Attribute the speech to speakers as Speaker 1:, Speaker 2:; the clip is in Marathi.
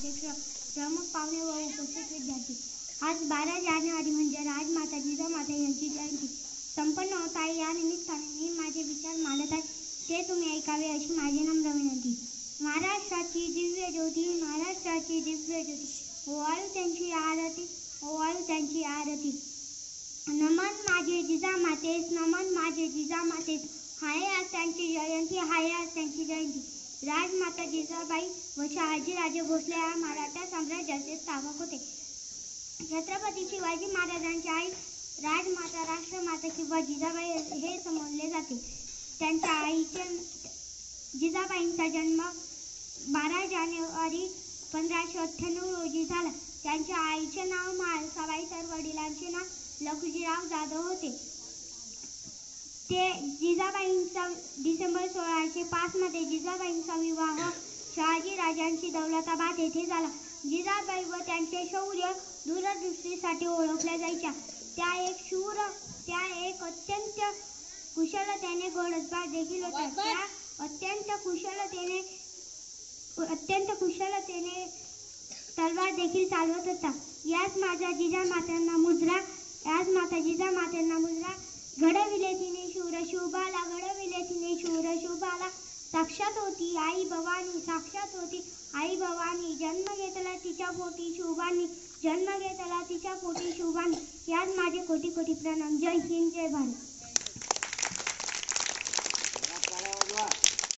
Speaker 1: अध्यक्ष, प्रमुख पाहुणे व उपस्थित विद्यार्थी, आज 12 जानेवारी म्हणजे राजमाता जिजामाता यांची जयंती संपन्न होत आहे. या निमित्ताने मी माझे विचार मांडत आहे, ते तुम्ही ऐकावे अशी माझी नम्र विनंती. महाराष्ट्राची दिव्य ज्योती, महाराष्ट्राची दिव्य ज्योती, ओवाळू त्यांची आरती, ओवाळू त्यांची आरती. नमन माझे जिजामातेस, नमन माझे जिजामातेस, हाय आज त्यांची जयंती, हाय आज त्यांची जयंती. राजमाता जिजाबाई व शहाजीराजे भोसले या मराठा साम्राज्याचे स्थापक होते. छत्रपती शिवाजी महाराजांची आई राजमाता, राष्ट्रमाता किंवा जिजाबाई हे समजले जाते. त्यांच्या आईच्या जिजाबाईंचा जन्म 12 जानेवारी 1598 रोजी झाला. त्यांच्या आईचे नाव म्हाळसाबाई तर वडिलांचे नाव लखुजीराव जाधव होते. जिजाबाईंचा डिसेंबर 1605 मध्ये जिजाबाईंचा विवाह शहाजीराजांची दौलताबाद येथे झाला. जिजाबाई व त्यांचे शौर्य दूरदृष्टीसाठी ओळखल्या जायच्या. त्या एक अत्यंत कुशलतेने घोडस्वार देखील होत्या. त्या अत्यंत कुशलतेने तलवार देखील चालवत होता. याच माझ्या जिजामातांना मुजरा घडविले तिने शूर शिवबाला, घडविले तिने शूर शिवबाला. साक्षात होती आई भवानी, साक्षात होती आई भवानी, जन्म घेतला तिच्या पोटी शिवबानी, जन्म घेतला तिच्या पोटी शिवबानी. यात माझे कोटी कोटी प्रणाम. जय हिंद, जय भारत.